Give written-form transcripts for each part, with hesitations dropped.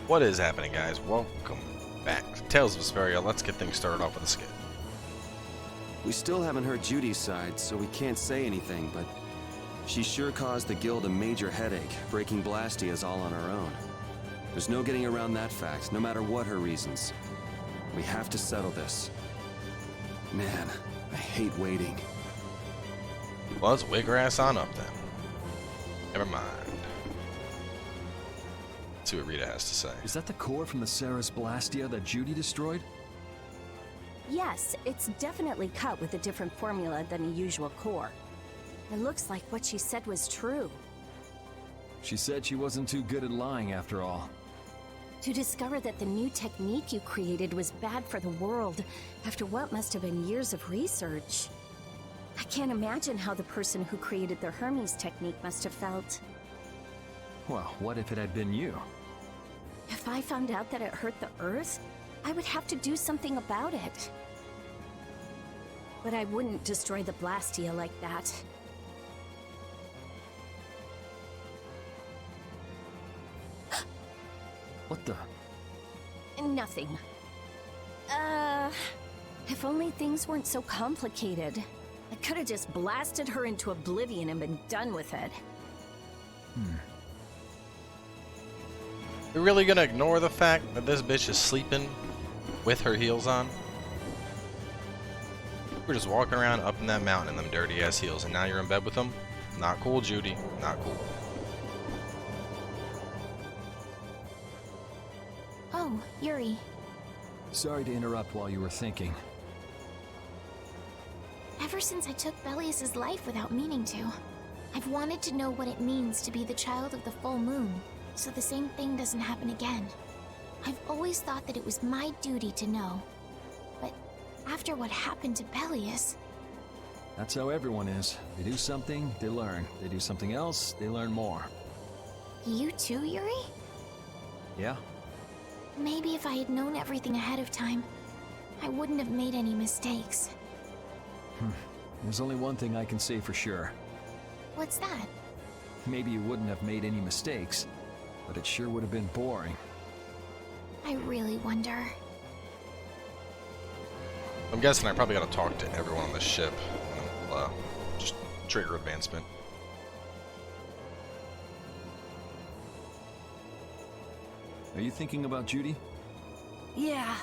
What is happening, guys? Welcome back to Tales of Vesperia. Let's get things started off with a skit. We still haven't heard Judy's side, so we can't say anything, but she sure caused the guild a major headache, breaking blastias all on her own. There's no getting around that fact, no matter what her reasons. We have to settle this. Man, I hate waiting. Well, let's wig her ass on up then. Never mind. Let's see what Rita has to say. Is that the core from the Sarah's blastia that Judy destroyed? Yes, it's definitely cut with a different formula than the usual core. It looks like what she said was true. She said she wasn't too good at lying after all. To discover that the new technique you created was bad for the world after what must have been years of research. I can't imagine how the person who created the Hermes technique must have felt. Well, what if it had been you? If I found out that it hurt the Earth, I would have to do something about it. But I wouldn't destroy the blastia like that. What the? Nothing. If only things weren't so complicated. I could have just blasted her into oblivion and been done with it. You're really gonna ignore the fact that this bitch is sleeping with her heels on? We're just walking around up in that mountain in them dirty ass heels, and now you're in bed with them? Not cool, Judy. Not cool. Oh, Yuri. Sorry to interrupt while you were thinking. Ever since I took Belius's life without meaning to, I've wanted to know what it means to be the child of the full moon, so the same thing doesn't happen again. I've always thought that it was my duty to know. But after what happened to Belius... That's how everyone is. They do something, they learn. They do something else, they learn more. You too, Yuri? Yeah? Maybe if I had known everything ahead of time, I wouldn't have made any mistakes. There's only one thing I can say for sure. What's that? Maybe you wouldn't have made any mistakes, but it sure would have been boring. I really wonder. I'm guessing I probably gotta talk to everyone on the ship. And we'll, just trigger advancement. Are you thinking about Judy? Yeah.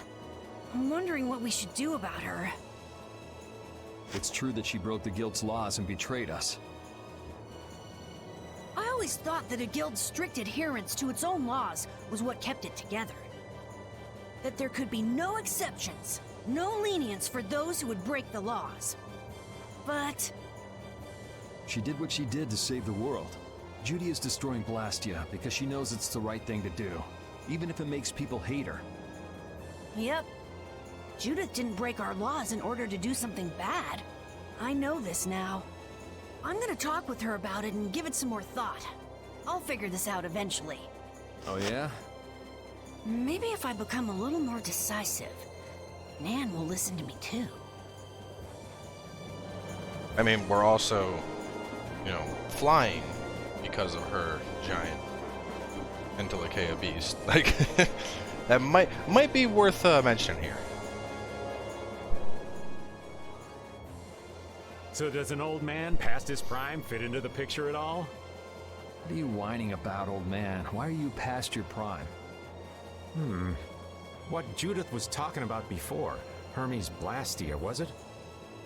I'm wondering what we should do about her. It's true that she broke the guild's laws and betrayed us. I always thought that a guild's strict adherence to its own laws was what kept it together. That there could be no exceptions, no lenience for those who would break the laws. But... She did what she did to save the world. Judy is destroying Blastia because she knows it's the right thing to do, even if it makes people hate her. Yep. Judith didn't break our laws in order to do something bad. I know this now. I'm gonna talk with her about it and give it some more thought. I'll figure this out eventually. Oh yeah? Maybe if I become a little more decisive, Nan will listen to me too. I mean, we're also, you know, flying because of her giant Entelekea beast. Like, that might be worth mentioning here. So does an old man past his prime fit into the picture at all? What are you whining about, old man? Why are you past your prime? What Judith was talking about before, Hermes blastia, was it?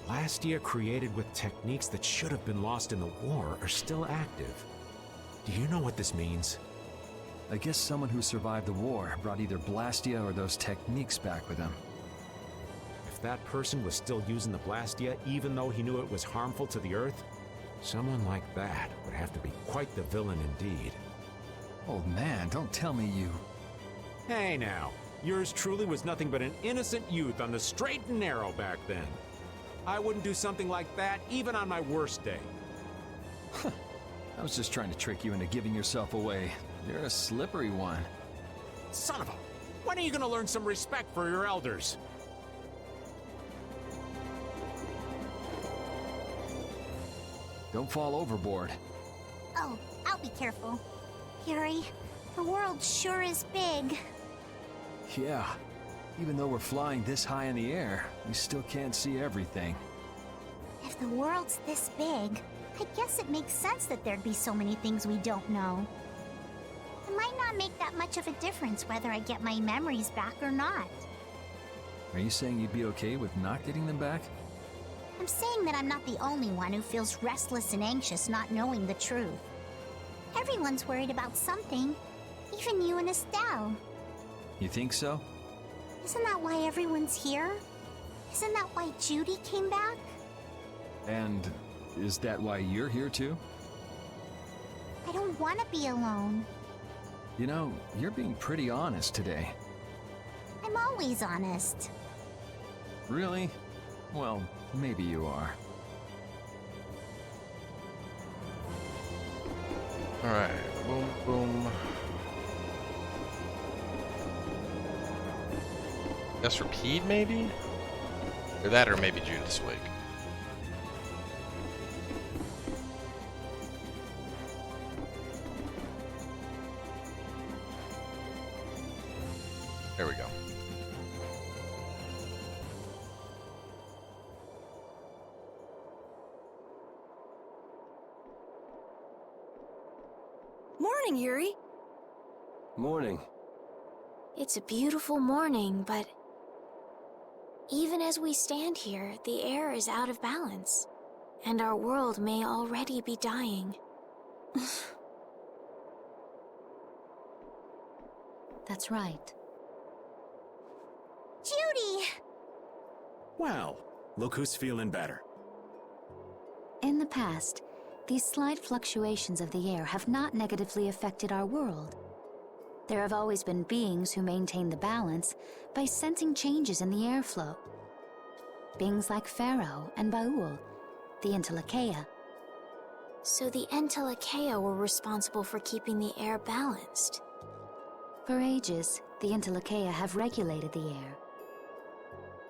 Blastia created with techniques that should have been lost in the war are still active. Do you know what this means? I guess someone who survived the war brought either Blastia or those techniques back with him. If that person was still using the blastia even though he knew it was harmful to the Earth, someone like that would have to be quite the villain indeed. Old man, don't tell me you... Hey now, yours truly was nothing but an innocent youth on the straight and narrow back then. I wouldn't do something like that even on my worst day. I was just trying to trick you into giving yourself away. You're a slippery one. Son of a... When are you gonna learn some respect for your elders? Don't fall overboard. Oh, I'll be careful. Yuri, The world sure is big. Yeah. Even though we're flying this high in the air, we still can't see everything. If the world's this big, I guess it makes sense that there'd be so many things we don't know. It might not make that much of a difference whether I get my memories back or not. Are you saying you'd be okay with not getting them back? I'm saying that I'm not the only one who feels restless and anxious not knowing the truth. Everyone's worried about something, even you and Estelle. You think so? Isn't that why everyone's here? Isn't that why Judy came back? And is that why you're here too? I don't want to be alone. You know, you're being pretty honest today. I'm always honest. Really? Well, maybe you are. Alright, boom, boom. Guess repeat, maybe? Or that, or maybe Judith's wig. There we go. Morning, Yuri. Morning. It's a beautiful morning, but even as we stand here, the air is out of balance, and our world may already be dying. That's right. Judy! Well, look who's feeling better. In the past, these slight fluctuations of the air have not negatively affected our world. There have always been beings who maintain the balance by sensing changes in the airflow. Beings like Phaeroh and Baul, the Intellikeia. So the Intellikeia were responsible for keeping the air balanced. For ages, the Intellikeia have regulated the air.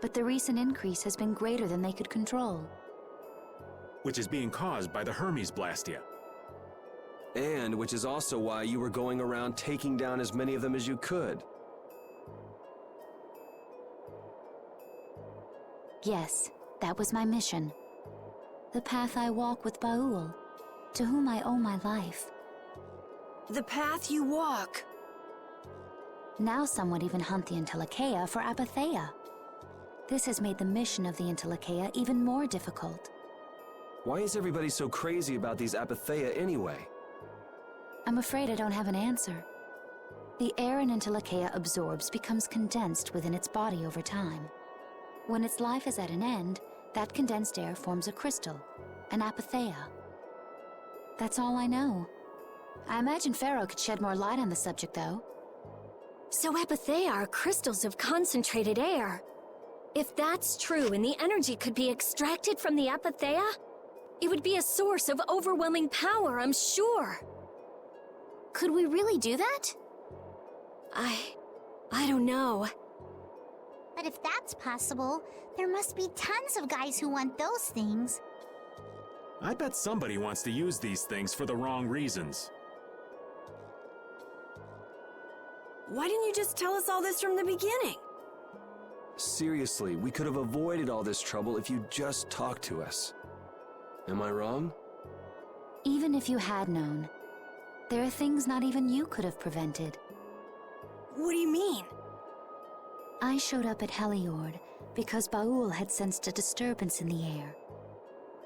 But the recent increase has been greater than they could control. Which is being caused by the Hermes blastia. And which is also why you were going around taking down as many of them as you could. Yes, that was my mission. The path I walk with Baul, to whom I owe my life. The path you walk. Now some would even hunt the Intellikeia for apatheia. This has made the mission of the Intellikeia even more difficult. Why is everybody so crazy about these apatheia anyway? I'm afraid I don't have an answer. The air an Intellikeia absorbs becomes condensed within its body over time. When its life is at an end, that condensed air forms a crystal, an apatheia. That's all I know. I imagine Phaeroh could shed more light on the subject, though. So apatheia are crystals of concentrated air. If that's true and the energy could be extracted from the apatheia, it would be a source of overwhelming power, I'm sure. Could we really do that? I don't know. But if that's possible, there must be tons of guys who want those things. I bet somebody wants to use these things for the wrong reasons. Why didn't you just tell us all this from the beginning? Seriously, we could have avoided all this trouble if you just talked to us. Am I wrong? Even if you had known, there are things not even you could have prevented. What do you mean? I showed up at Heliord because Baul had sensed a disturbance in the air.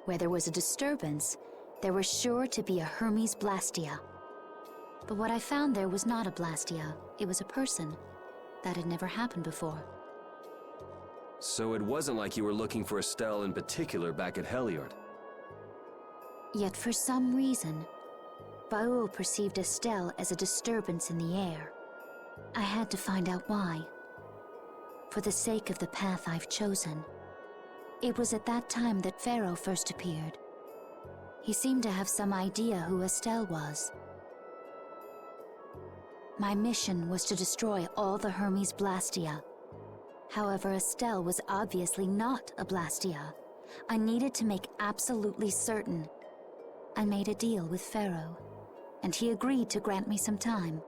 Where there was a disturbance, there was sure to be a Hermes blastia. But what I found there was not a blastia, it was a person. That had never happened before. So it wasn't like you were looking for Estelle in particular back at Heliord. Yet for some reason, Baul perceived Estelle as a disturbance in the air. I had to find out why. For the sake of the path I've chosen. It was at that time that Phaeroh first appeared. He seemed to have some idea who Estelle was. My mission was to destroy all the Hermes blastia. However, Estelle was obviously not a blastia. I needed to make absolutely certain. I made a deal with Phaeroh, and he agreed to grant me some time.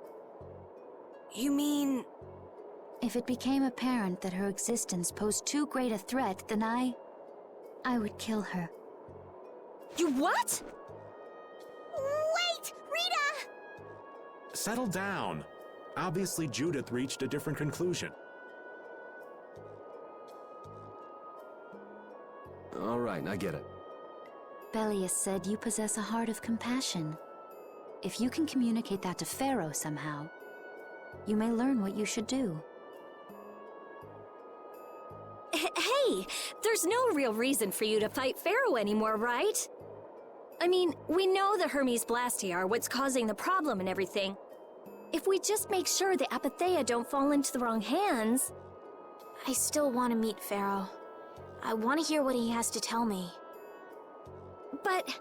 You mean... If it became apparent that her existence posed too great a threat, then I would kill her. You what? Wait! Rita! Settle down. Obviously, Judith reached a different conclusion. All right, I get it. Belius said you possess a heart of compassion. If you can communicate that to Phaeroh somehow, you may learn what you should do. Hey, there's no real reason for you to fight Phaeroh anymore, right? I mean, we know the Hermes blastia are what's causing the problem and everything. If we just make sure the Apatheia don't fall into the wrong hands... I still want to meet Phaeroh. I want to hear what he has to tell me. But...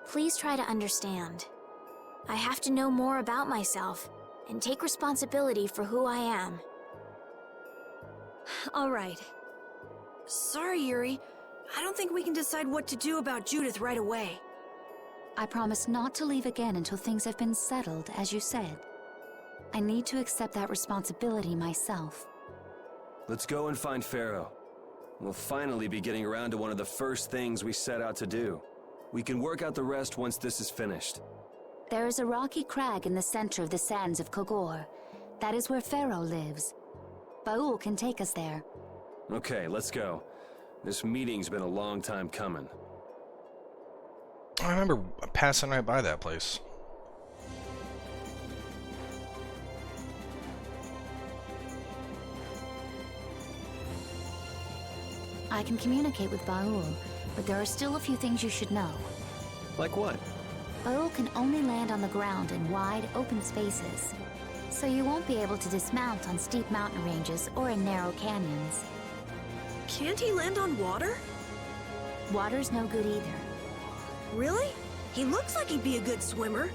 Please try to understand. I have to know more about myself and take responsibility for who I am. all right. Sorry, Yuri. I don't think we can decide what to do about Judith right away. I promise not to leave again until things have been settled, as you said. I need to accept that responsibility myself. Let's go and find Phaeroh. We'll finally be getting around to one of the first things we set out to do. We can work out the rest once this is finished. There is a rocky crag in the center of the sands of Kogor. That is where Phaeroh lives. Baul can take us there. Okay, let's go. This meeting's been a long time coming. I remember passing right by that place. I can communicate with Baul, but there are still a few things you should know. Like what? Baul can only land on the ground in wide, open spaces, so you won't be able to dismount on steep mountain ranges or in narrow canyons. Can't he land on water? Water's no good either. Really? He looks like he'd be a good swimmer.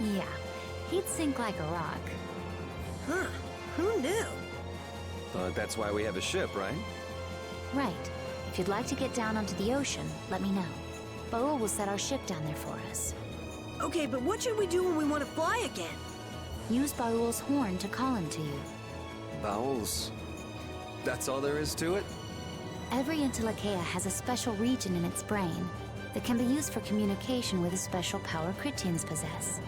Yeah, he'd sink like a rock. Huh, who knew? But that's why we have a ship, right? Right. If you'd like to get down onto the ocean, let me know. Baul will set our ship down there for us. Okay, but what should we do when we want to fly again? Use Baul's horn to call him to you. Bowels. That's all there is to it? Every Intellekea has a special region in its brain that can be used for communication with a special power Critians possess.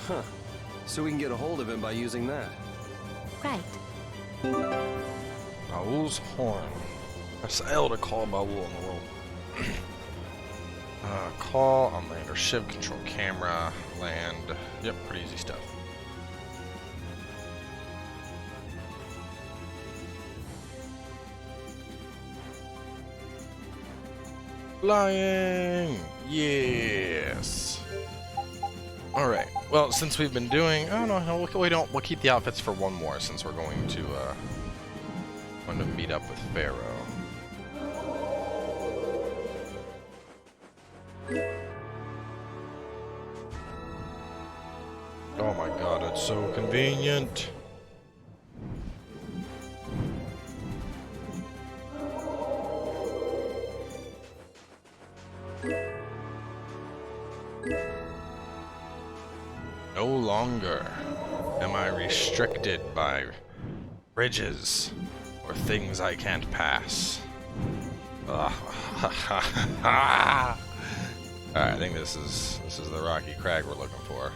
Huh. So we can get a hold of him by using that. Right. Baul's horn. Press L to call Baul in the world. Call on land or ship, control camera, land. Yep, pretty easy stuff. Flying! Yes! Alright, well, since we've been doing... Oh, no, we'll keep the outfits for one more, since we're going to meet up with Phaeroh. Oh my god, it's so convenient! No longer am I restricted by bridges or things I can't pass. Alright, I think this is the rocky crag we're looking for.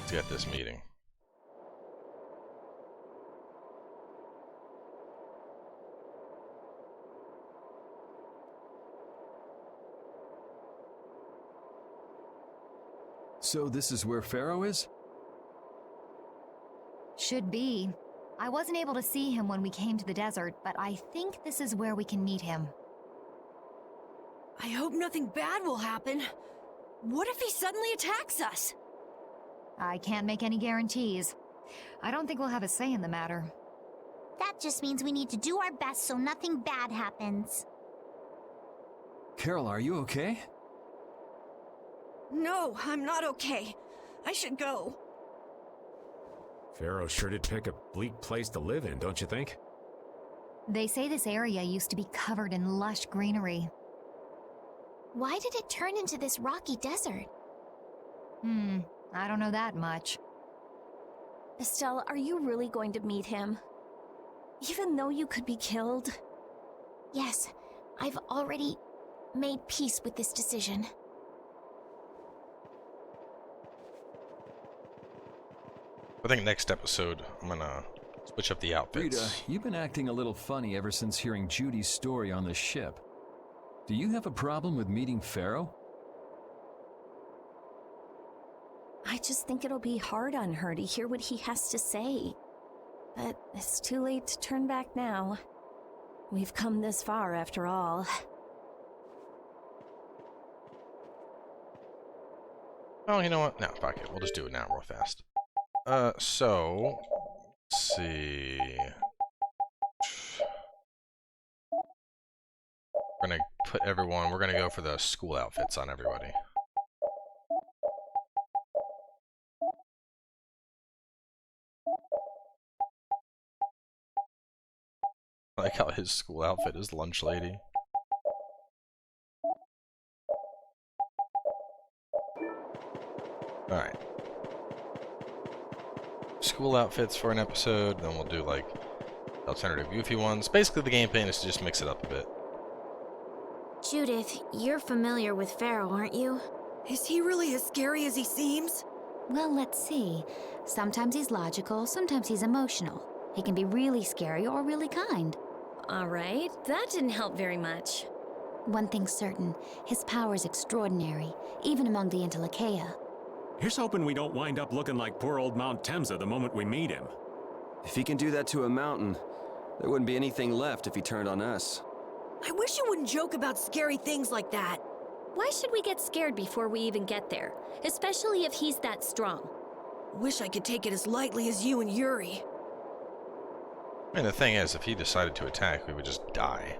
Let's get this meeting. So this is where Phaeroh is? Should be. I wasn't able to see him when we came to the desert, but I think this is where we can meet him. I hope nothing bad will happen. What if he suddenly attacks us? I can't make any guarantees. I don't think we'll have a say in the matter. That just means we need to do our best so nothing bad happens. Carol, are you okay? No, I'm not okay. I should go. Phaeroh sure did pick a bleak place to live in, don't you think? They say this area used to be covered in lush greenery. Why did it turn into this rocky desert? I don't know that much. Estelle, are you really going to meet him? Even though you could be killed? Yes, I've already made peace with this decision. I think next episode, I'm gonna switch up the outfits. Rita, you've been acting a little funny ever since hearing Judy's story on the ship. Do you have a problem with meeting Phaeroh? I just think it'll be hard on her to hear what he has to say. But it's too late to turn back now. We've come this far after all. Oh, you know what? No, fuck it. We'll just do it now real fast. So... Let's see... We're gonna put everyone... We're gonna go for the school outfits on everybody. I like how his school outfit is lunch lady. Alright. School outfits for an episode, then we'll do like alternative goofy ones. Basically the game plan is to just mix it up a bit. Judith, you're familiar with Phaeroh, aren't you? Is he really as scary as he seems? Well, let's see. Sometimes he's logical, sometimes he's emotional. He can be really scary or really kind. Alright, that didn't help very much. One thing's certain, his power's extraordinary, even among the Interlakeia. Here's hoping we don't wind up looking like poor old Mount Temsa the moment we meet him. If he can do that to a mountain, there wouldn't be anything left if he turned on us. I wish you wouldn't joke about scary things like that. Why should we get scared before we even get there? Especially if he's that strong. Wish I could take it as lightly as you and Yuri. I mean, the thing is, if he decided to attack, we would just die.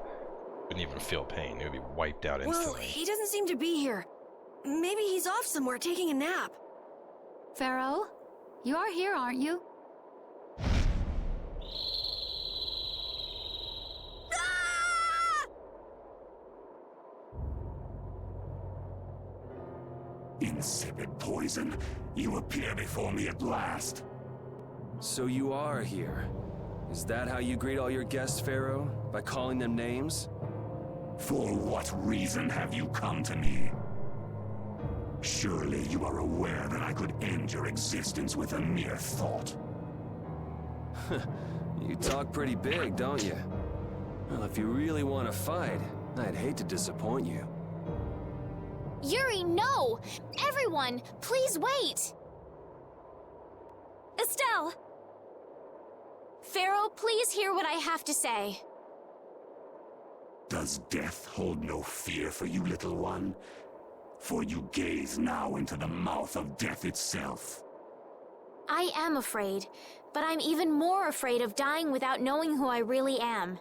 Wouldn't even feel pain. It would be wiped out instantly. Well, he doesn't seem to be here. Maybe he's off somewhere taking a nap. Phaeroh, you are here, aren't you? Insipid poison, you appear before me at last. So you are here. Is that how you greet all your guests, Phaeroh? By calling them names? For what reason have you come to me? Surely you are aware that I could end your existence with a mere thought. You talk pretty big, don't you? Well, if you really want to fight, I'd hate to disappoint you. Yuri, no! Everyone, please wait! Estelle! Phaeroh, please hear what I have to say. Does death hold no fear for you, little one? For you gaze now into the mouth of death itself. I am afraid, but I'm even more afraid of dying without knowing who I really am.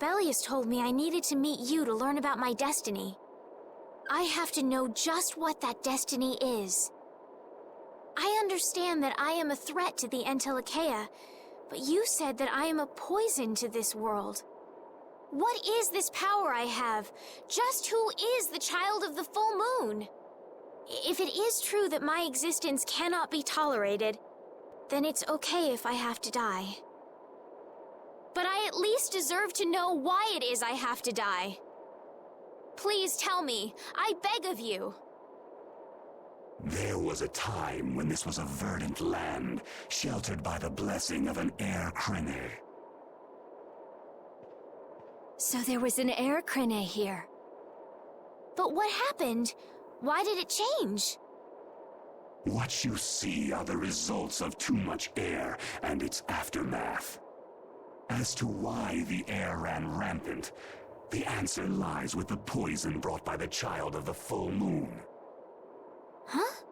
Belius told me I needed to meet you to learn about my destiny. I have to know just what that destiny is. I understand that I am a threat to the Interlakeia, but you said that I am a poison to this world. What is this power I have? Just who is the child of the full moon? If it is true that my existence cannot be tolerated, then it's okay if I have to die. But I at least deserve to know why it is I have to die. Please tell me, I beg of you. There was a time when this was a verdant land, sheltered by the blessing of an air crene. So there was an air crene here. But what happened? Why did it change? What you see are the results of too much air and its aftermath. As to why the air ran rampant, the answer lies with the poison brought by the child of the full moon. Huh?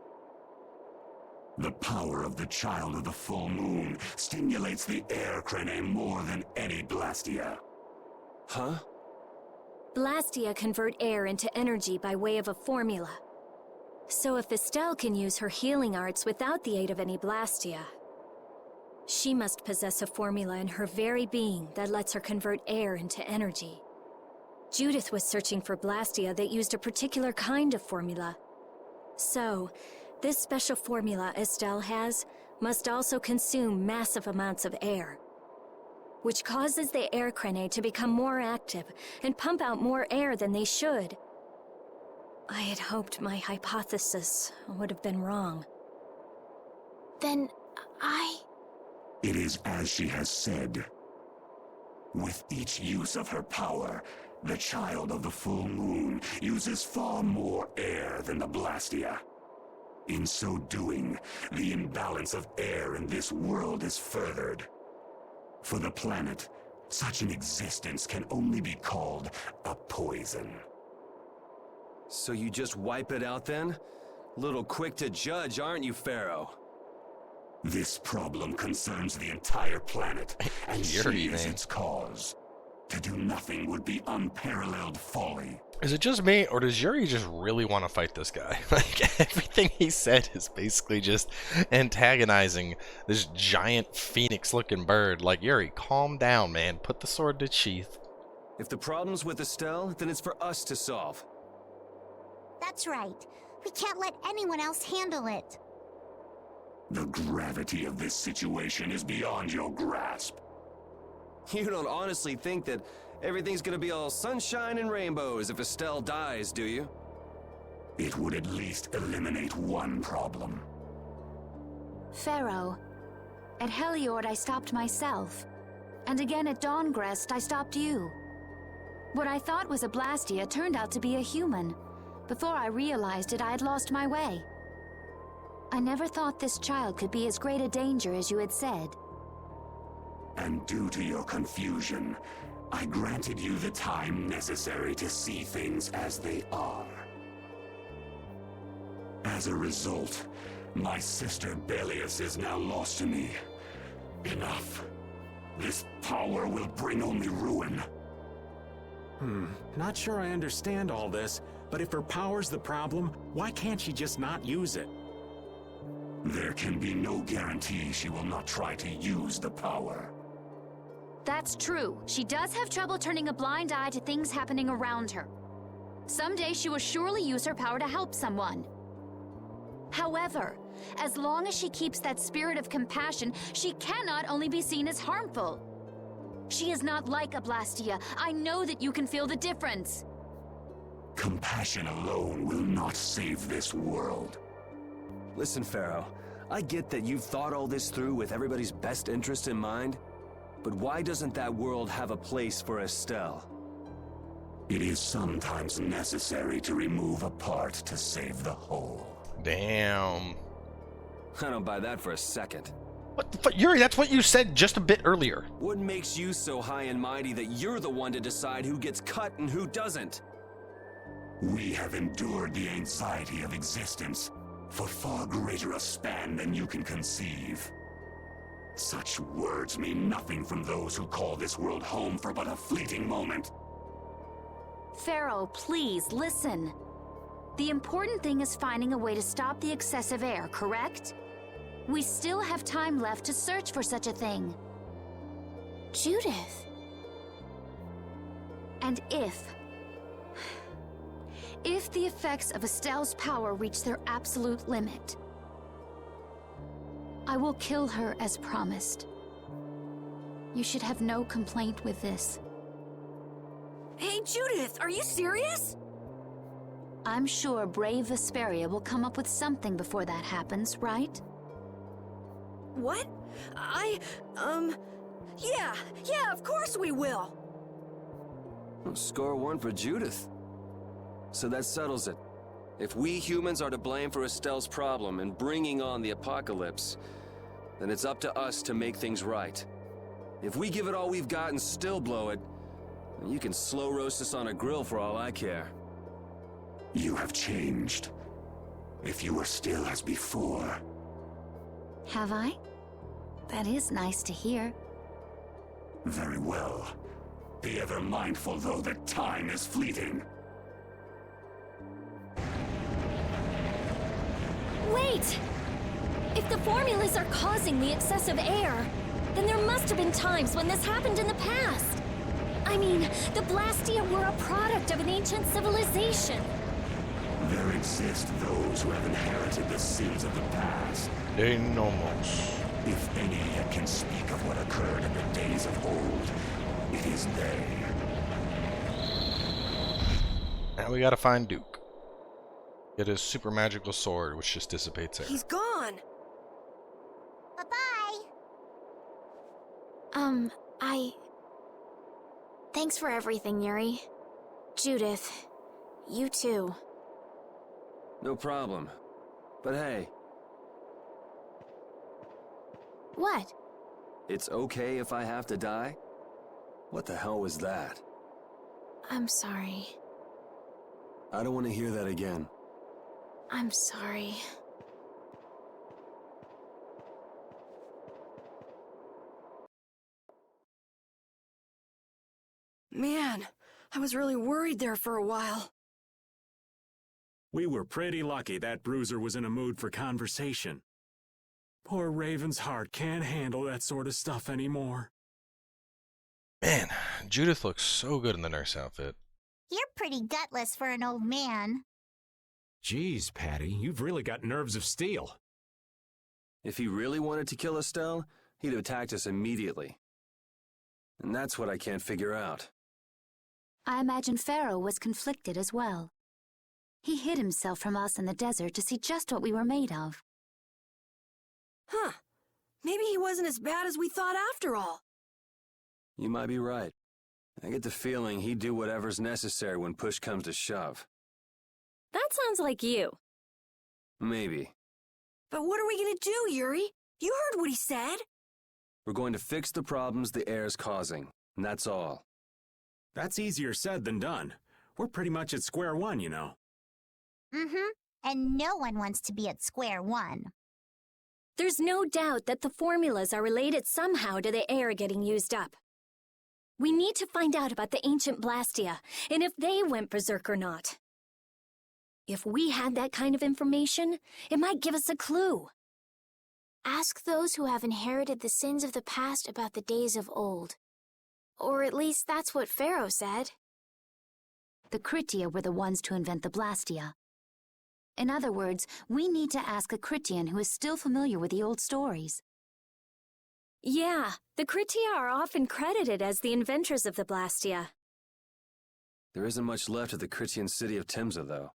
The power of the child of the full moon stimulates the air crene more than any blastia. Huh? Blastia convert air into energy by way of a formula. So if Estelle can use her healing arts without the aid of any blastia, she must possess a formula in her very being that lets her convert air into energy. Judith was searching for blastia that used a particular kind of formula. So, this special formula Estelle has must also consume massive amounts of air, which causes the air cranae to become more active and pump out more air than they should. I had hoped my hypothesis would have been wrong. Then It is as she has said. With each use of her power, the child of the full moon uses far more air than the blastia. In so doing, the imbalance of air in this world is furthered. For the planet, such an existence can only be called a poison. So you just wipe it out then? Little quick to judge, aren't you, Phaeroh? This problem concerns the entire planet, and Yuri, she is man. its cause. To do nothing would be unparalleled folly. Is it just me, or does Yuri just really want to fight this guy? Like, everything he said is basically just antagonizing this giant phoenix-looking bird. Like, Yuri, calm down, man. Put the sword to sheath. If the problem's with Estelle, then it's for us to solve. That's right. We can't let anyone else handle it. The gravity of this situation is beyond your grasp. You don't honestly think that everything's gonna be all sunshine and rainbows if Estelle dies, do you? It would at least eliminate one problem. Phaeroh, at Heliord I stopped myself. And again at Dawngrest I stopped you. What I thought was a blastia turned out to be a human. Before I realized it, I had lost my way. I never thought this child could be as great a danger as you had said. And due to your confusion, I granted you the time necessary to see things as they are. As a result, my sister Belius is now lost to me. Enough. This power will bring only ruin. Not sure I understand all this, but if her power's the problem, why can't she just not use it? There can be no guarantee she will not try to use the power. That's true. She does have trouble turning a blind eye to things happening around her. Someday she will surely use her power to help someone. However, as long as she keeps that spirit of compassion, she cannot only be seen as harmful. She is not like a blastia. I know that you can feel the difference. Compassion alone will not save this world. Listen, Phaeroh, I get that you've thought all this through with everybody's best interest in mind, but why doesn't that world have a place for Estelle? It is sometimes necessary to remove a part to save the whole. Damn. I don't buy that for a second. What the fuck? Yuri, that's what you said just a bit earlier. What makes you so high and mighty that you're the one to decide who gets cut and who doesn't? We have endured the anxiety of existence for far greater a span than you can conceive. Such words mean nothing from those who call this world home for but a fleeting moment. Phaeroh, please, listen. The important thing is finding a way to stop the excessive air, correct? We still have time left to search for such a thing. Judith. And if the effects of Estelle's power reach their absolute limit, I will kill her as promised. You should have no complaint with this. Hey, Judith, are you serious? I'm sure brave Vesperia will come up with something before that happens, right? What? Yeah, of course we will. Score one for Judith. So that settles it. If we humans are to blame for Estelle's problem and bringing on the apocalypse, then it's up to us to make things right. If we give it all we've got and still blow it, then you can slow roast us on a grill for all I care. You have changed. If you were still as before. Have I? That is nice to hear. Very well. Be ever mindful, though, that time is fleeting. Wait! If the formulas are causing the excessive air, then there must have been times when this happened in the past. I mean, the Blastia were a product of an ancient civilization. There exist those who have inherited the sins of the past. De nomos. If any yet can speak of what occurred in the days of old, it is they. Now we gotta find Duke. Get his super magical sword, which just dissipates air. He's gone. Bye-bye. Thanks for everything, Yuri. Judith, you too. No problem. But hey, What? it's okay if I have to die? What the hell was that? I'm sorry. I don't want to hear that again. I'm sorry. Man, I was really worried there for a while. We were pretty lucky that bruiser was in a mood for conversation. Poor Raven's heart can't handle that sort of stuff anymore. Man, Judith looks so good in the nurse outfit. You're pretty gutless for an old man. Geez, Patty, you've really got nerves of steel. If he really wanted to kill Estelle, he'd have attacked us immediately. And that's what I can't figure out. I imagine Phaeroh was conflicted as well. He hid himself from us in the desert to see just what we were made of. Huh. Maybe he wasn't as bad as we thought after all. You might be right. I get the feeling he'd do whatever's necessary when push comes to shove. That sounds like you. Maybe. But what are we gonna do, Yuri? You heard what he said. We're going to fix the problems the air's causing, and that's all. That's easier said than done. We're pretty much at square one, you know. Mm-hmm. And no one wants to be at square one. There's no doubt that the formulas are related somehow to the air getting used up. We need to find out about the ancient blastia, and if they went berserk or not. If we had that kind of information, it might give us a clue. Ask those who have inherited the sins of the past about the days of old. Or at least that's what Phaeroh said. The Critia were the ones to invent the blastia. In other words, we need to ask a Critian who is still familiar with the old stories. Yeah, the Critia are often credited as the inventors of the blastia. There isn't much left of the Critian city of Timza, though.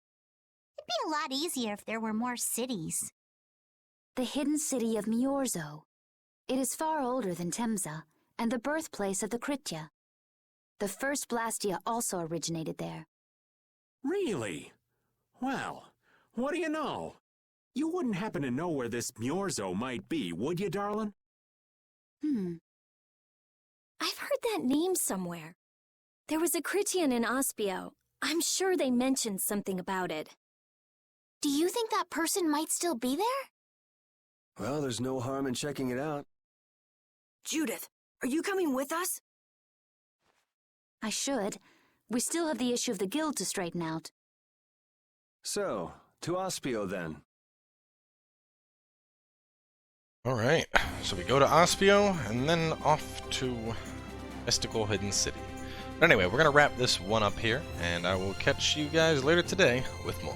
It'd be a lot easier if there were more cities. The hidden city of Miorzo. It is far older than Timza, and the birthplace of the Critia. The first blastia also originated there. Really? Well, what do you know? You wouldn't happen to know where this Miorzo might be, would you, darling? I've heard that name somewhere. There was a Critian in Ospio. I'm sure they mentioned something about it. Do you think that person might still be there? Well, there's no harm in checking it out. Judith, are you coming with us? I should. We still have the issue of the guild to straighten out. So, to Ospio then. Alright, so we go to Ospio, and then off to Mystical Hidden City. But anyway, we're going to wrap this one up here, and I will catch you guys later today with more.